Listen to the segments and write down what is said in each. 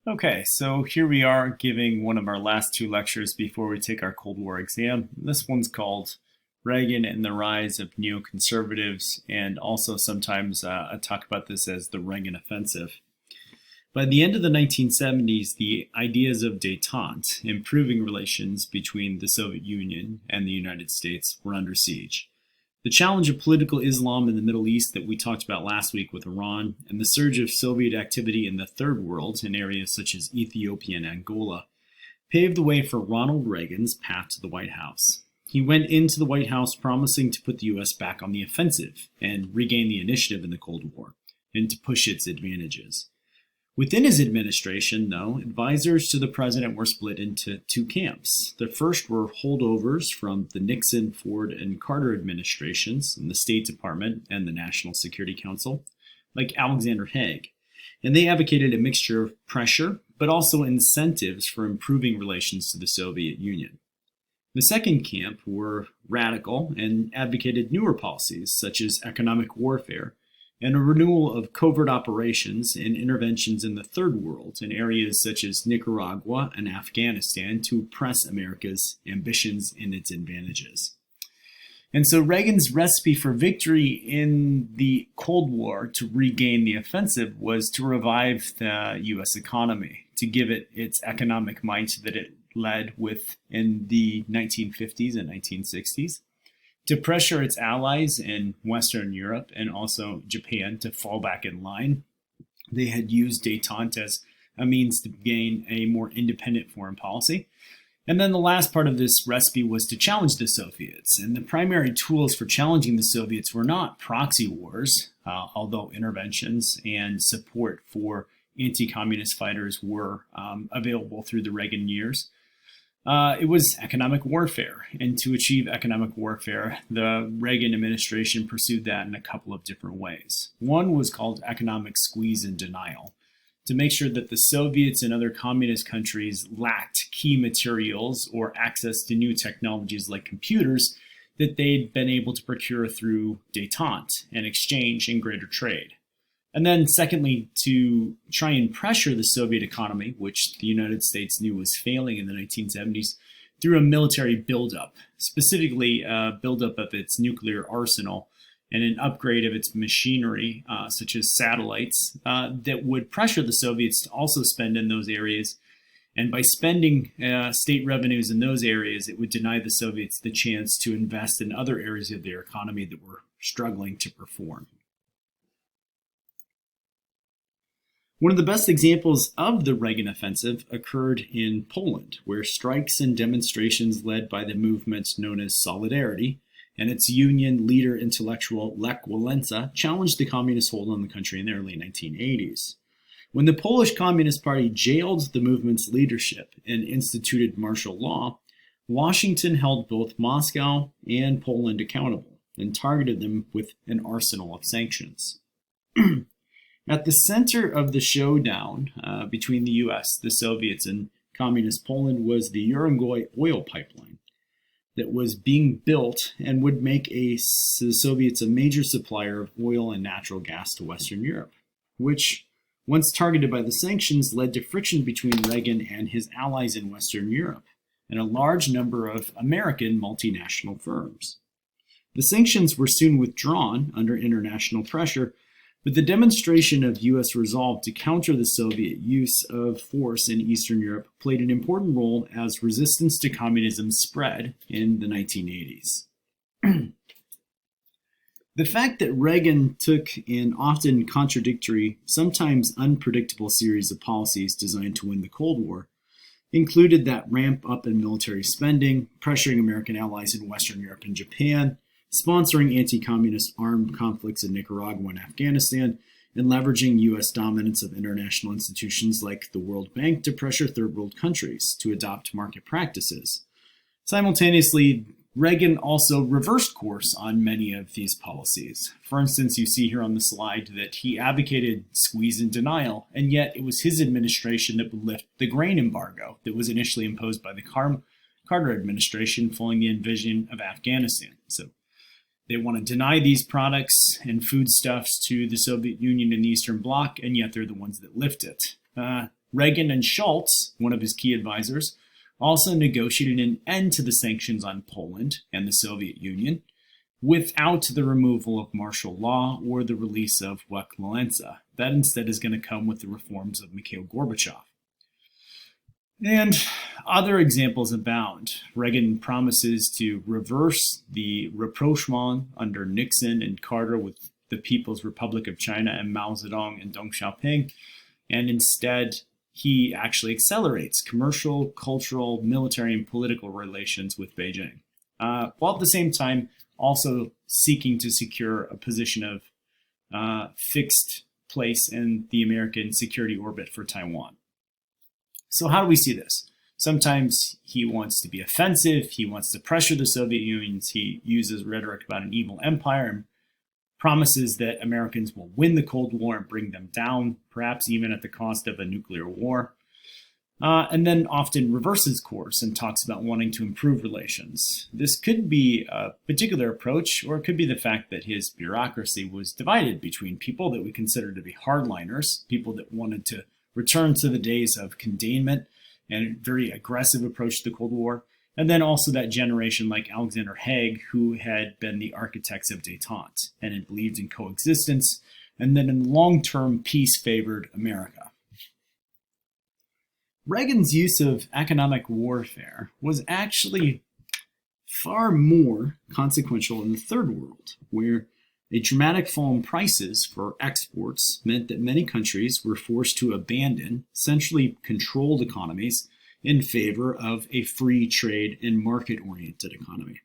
Okay, so here we are giving one of our last two lectures before we take our Cold War exam. This one's called Reagan and the Rise of Neoconservatives, and also sometimes I talk about this as the Reagan Offensive. By the end of the 1970s, the ideas of détente, improving relations between the Soviet Union and the United States, were under siege. The challenge of political Islam in the Middle East that we talked about last week with Iran, and the surge of Soviet activity in the Third World in areas such as Ethiopia and Angola, paved the way for Ronald Reagan's path to the White House. He went into the White House promising to put the U.S. back on the offensive and regain the initiative in the Cold War, and to push its advantages. Within his administration, though, advisors to the president were split into two camps. The first were holdovers from the Nixon, Ford, and Carter administrations in the State Department and the National Security Council, like Alexander Haig. And they advocated a mixture of pressure, but also incentives for improving relations to the Soviet Union. The second camp were radical and advocated newer policies, such as economic warfare, and a renewal of covert operations and interventions in the Third World in areas such as Nicaragua and Afghanistan to press America's ambitions and its advantages. And so Reagan's recipe for victory in the Cold War to regain the offensive was to revive the U.S. economy, to give it its economic might that it led with in the 1950s and 1960s, to pressure its allies in Western Europe and also Japan to fall back in line. They had used détente as a means to gain a more independent foreign policy. And then the last part of this recipe was to challenge the Soviets. And the primary tools for challenging the Soviets were not proxy wars, although interventions and support for anti-communist fighters were available through the Reagan years. It was economic warfare. And to achieve economic warfare, the Reagan administration pursued that in a couple of different ways. One was called economic squeeze and denial, to make sure that the Soviets and other communist countries lacked key materials or access to new technologies like computers that they'd been able to procure through détente and exchange and greater trade. And then secondly, to try and pressure the Soviet economy, which the United States knew was failing in the 1970s, through a military buildup, specifically a buildup of its nuclear arsenal and an upgrade of its machinery, such as satellites, that would pressure the Soviets to also spend in those areas. And by spending state revenues in those areas, it would deny the Soviets the chance to invest in other areas of their economy that were struggling to perform. One of the best examples of the Reagan offensive occurred in Poland, where strikes and demonstrations led by the movement known as Solidarity and its union leader intellectual Lech Walesa challenged the communist hold on the country in the early 1980s. When the Polish Communist Party jailed the movement's leadership and instituted martial law, Washington held both Moscow and Poland accountable and targeted them with an arsenal of sanctions. At the center of the showdown between the U.S., the Soviets, and Communist Poland was the Urengoy oil pipeline that was being built and would make the Soviets a major supplier of oil and natural gas to Western Europe, which, once targeted by the sanctions, led to friction between Reagan and his allies in Western Europe and a large number of American multinational firms. The sanctions were soon withdrawn under international pressure, but the demonstration of U.S. resolve to counter the Soviet use of force in Eastern Europe played an important role as resistance to communism spread in the 1980s. The fact that Reagan took an often contradictory, sometimes unpredictable series of policies designed to win the Cold War included that ramp up in military spending, pressuring American allies in Western Europe and Japan, sponsoring anti-communist armed conflicts in Nicaragua and Afghanistan, and leveraging U.S. dominance of international institutions like the World Bank to pressure third world countries to adopt market practices. Simultaneously, Reagan also reversed course on many of these policies. For instance, you see here on the slide that he advocated squeeze and denial, and yet it was his administration that would lift the grain embargo that was initially imposed by the Carter administration following the invasion of Afghanistan. So they want to deny these products and foodstuffs to the Soviet Union and the Eastern Bloc, and yet they're the ones that lift it. Reagan and Schultz, one of his key advisors, also negotiated an end to the sanctions on Poland and the Soviet Union without the removal of martial law or the release of Lech Walesa. That instead is going to come with the reforms of Mikhail Gorbachev. And other examples abound. Reagan promises to reverse the rapprochement under Nixon and Carter with the People's Republic of China and Mao Zedong and Deng Xiaoping, and instead he actually accelerates commercial, cultural, military, and political relations with Beijing, while at the same time also seeking to secure a position of fixed place in the American security orbit for Taiwan. So how do we see this? Sometimes he wants to be offensive, he wants to pressure the Soviet Union, he uses rhetoric about an evil empire and promises that Americans will win the Cold War and bring them down, perhaps even at the cost of a nuclear war. And then often reverses course and talks about wanting to improve relations. This could be a particular approach, or it could be the fact that his bureaucracy was divided between people that we consider to be hardliners, people that wanted to return to the days of containment and a very aggressive approach to the Cold War, and then also that generation like Alexander Haig, who had been the architects of détente and had believed in coexistence, and then in long-term peace favored America. Reagan's use of economic warfare was actually far more consequential in the Third World, where a dramatic fall in prices for exports meant that many countries were forced to abandon centrally controlled economies in favor of a free trade and market-oriented economy.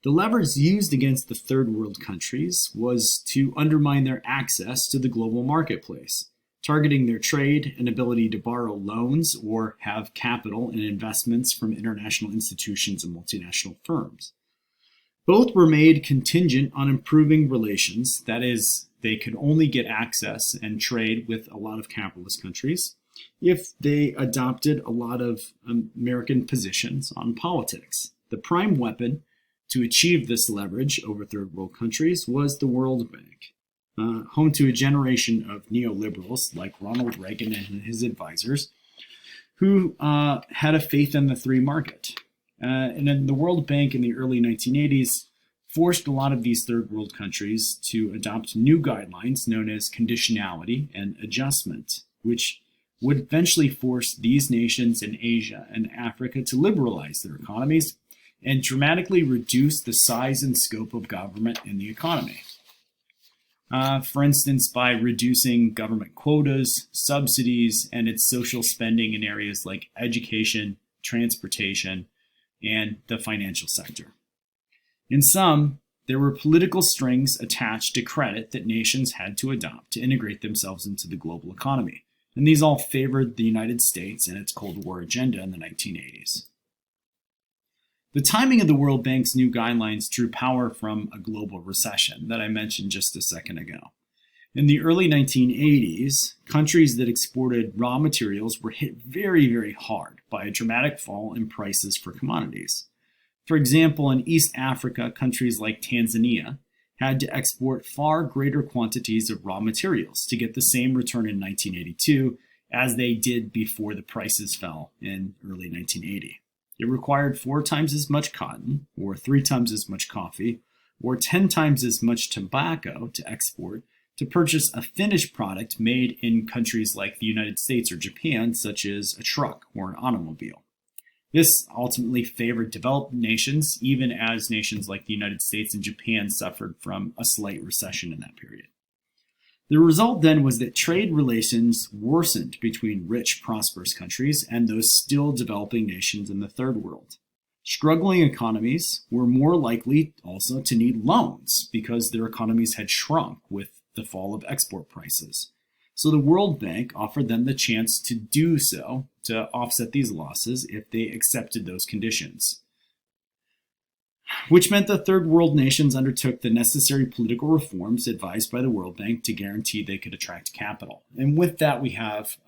The levers used against the Third World countries was to undermine their access to the global marketplace, targeting their trade and ability to borrow loans or have capital and investments from international institutions and multinational firms. Both were made contingent on improving relations, that is, they could only get access and trade with a lot of capitalist countries if they adopted a lot of American positions on politics. The prime weapon to achieve this leverage over Third World countries was the World Bank, home to a generation of neoliberals like Ronald Reagan and his advisors, who had a faith in the free market. And then the World Bank in the early 1980s forced a lot of these third world countries to adopt new guidelines known as conditionality and adjustment, which would eventually force these nations in Asia and Africa to liberalize their economies and dramatically reduce the size and scope of government in the economy. For instance, by reducing government quotas, subsidies, and its social spending in areas like education, transportation, and the financial sector. In sum, there were political strings attached to credit that nations had to adopt to integrate themselves into the global economy, and these all favored the United States and its Cold War agenda in the 1980s. The timing of the World Bank's new guidelines drew power from a global recession that I mentioned just a second ago. In the early 1980s, countries that exported raw materials were hit very, very hard by a dramatic fall in prices for commodities. For example, in East Africa, countries like Tanzania had to export far greater quantities of raw materials to get the same return in 1982 as they did before the prices fell in early 1980. It required 4 times as much cotton, or 3 times as much coffee, or 10 times as much tobacco to export to purchase a finished product made in countries like the United States or Japan, such as a truck or an automobile. This ultimately favored developed nations, even as nations like the United States and Japan suffered from a slight recession in that period. The result then was that trade relations worsened between rich, prosperous countries and those still developing nations in the Third World. Struggling economies were more likely also to need loans because their economies had shrunk with the fall of export prices. So the World Bank offered them the chance to do so to offset these losses if they accepted those conditions, which meant the third world nations undertook the necessary political reforms advised by the World Bank to guarantee they could attract capital. And with that, we have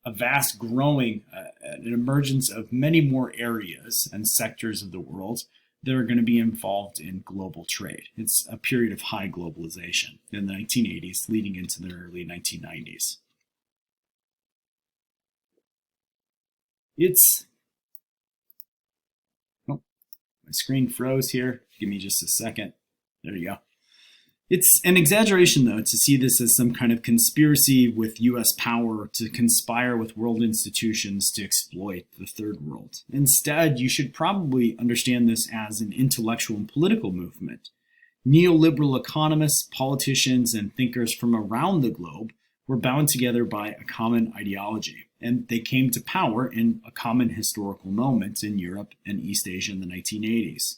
a vast growing, an emergence of many more areas and sectors of the world that are going to be involved in global trade. It's a period of high globalization in the 1980s leading into the early 1990s. It's, oh, my screen froze here. Give me just a second. There you go. It's an exaggeration, though, to see this as some kind of conspiracy with U.S. power to conspire with world institutions to exploit the third world. Instead, you should probably understand this as an intellectual and political movement. Neoliberal economists, politicians, and thinkers from around the globe were bound together by a common ideology, and they came to power in a common historical moment in Europe and East Asia in the 1980s.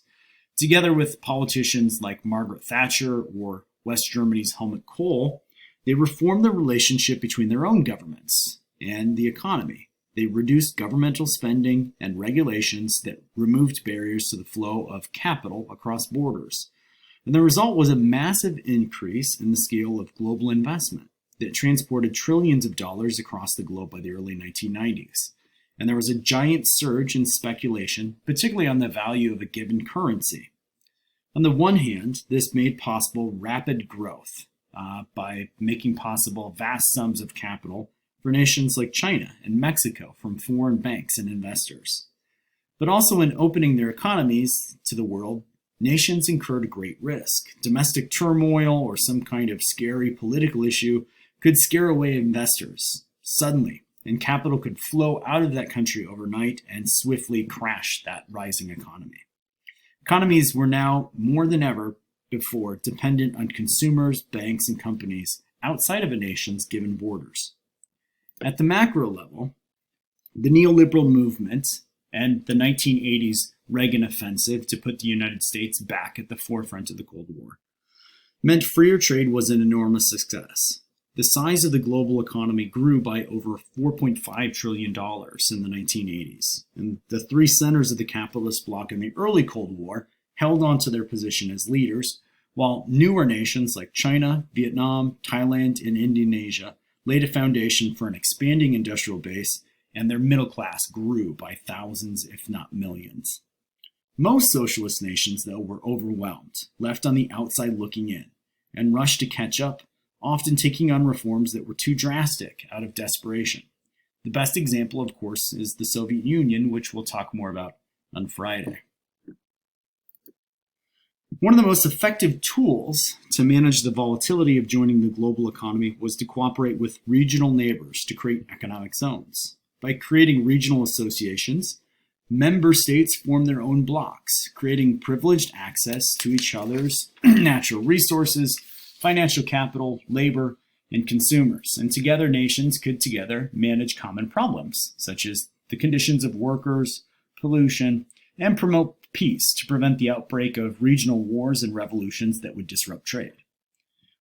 Together with politicians like Margaret Thatcher or West Germany's Helmut Kohl, they reformed the relationship between their own governments and the economy. They reduced governmental spending and regulations that removed barriers to the flow of capital across borders. And the result was a massive increase in the scale of global investment that transported trillions of dollars across the globe by the early 1990s. And there was a giant surge in speculation, particularly on the value of a given currency. On the one hand, this made possible rapid growth by making possible vast sums of capital for nations like China and Mexico from foreign banks and investors. But also in opening their economies to the world, nations incurred great risk. Domestic turmoil or some kind of scary political issue could scare away investors suddenly, and capital could flow out of that country overnight and swiftly crash that rising economy. Economies were now more than ever before dependent on consumers, banks, and companies outside of a nation's given borders. At the macro level, the neoliberal movement and the 1980s Reagan Offensive to put the United States back at the forefront of the Cold War meant freer trade was an enormous success. The size of the global economy grew by over $4.5 trillion in the 1980s, and the three centers of the capitalist bloc in the early Cold War held on to their position as leaders, while newer nations like China, Vietnam, Thailand, and Indonesia laid a foundation for an expanding industrial base, and their middle class grew by thousands, if not millions. Most socialist nations, though, were overwhelmed, left on the outside looking in, and rushed to catch up, often taking on reforms that were too drastic out of desperation. The best example, of course, is the Soviet Union, which we'll talk more about on Friday. One of the most effective tools to manage the volatility of joining the global economy was to cooperate with regional neighbors to create economic zones. By creating regional associations, member states formed their own blocs, creating privileged access to each other's natural resources, financial capital, labor, and consumers. And together, nations could together manage common problems, such as the conditions of workers, pollution, and promote peace to prevent the outbreak of regional wars and revolutions that would disrupt trade.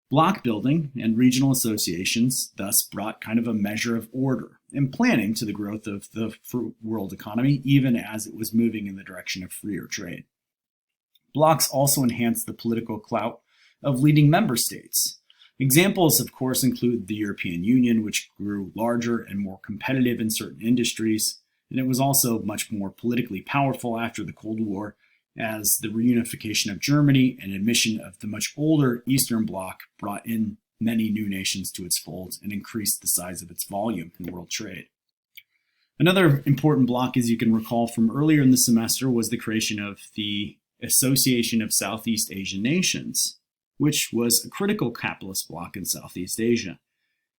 Bloc building and regional associations thus brought kind of a measure of order and planning to the growth of the world economy, even as it was moving in the direction of freer trade. Blocs also enhanced the political clout of leading member states. Examples, of course, include the European Union, which grew larger and more competitive in certain industries, and it was also much more politically powerful after the Cold War, as the reunification of Germany and admission of the much older Eastern Bloc brought in many new nations to its fold and increased the size of its volume in world trade. Another important bloc, as you can recall from earlier in the semester, was the creation of the Association of Southeast Asian Nations, which was a critical capitalist bloc in Southeast Asia.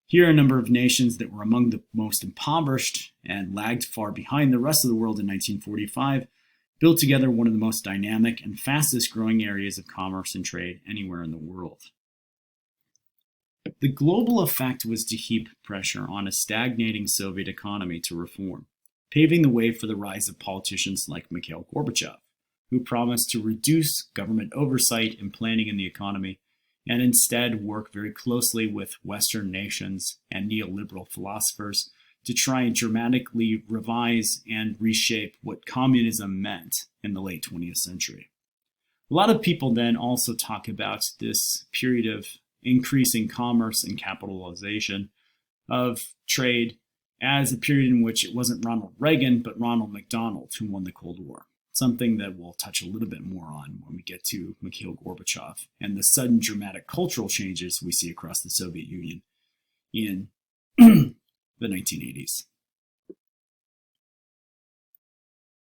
Here, a number of nations that were among the most impoverished and lagged far behind the rest of the world in 1945 built together one of the most dynamic and fastest growing areas of commerce and trade anywhere in the world. The global effect was to heap pressure on a stagnating Soviet economy to reform, paving the way for the rise of politicians like Mikhail Gorbachev, who promised to reduce government oversight and planning in the economy and instead work very closely with Western nations and neoliberal philosophers to try and dramatically revise and reshape what communism meant in the late 20th century. A lot of people then also talk about this period of increasing commerce and capitalization of trade as a period in which it wasn't Ronald Reagan, but Ronald McDonald who won the Cold War, something that we'll touch a little bit more on when we get to Mikhail Gorbachev and the sudden dramatic cultural changes we see across the Soviet Union in the 1980s.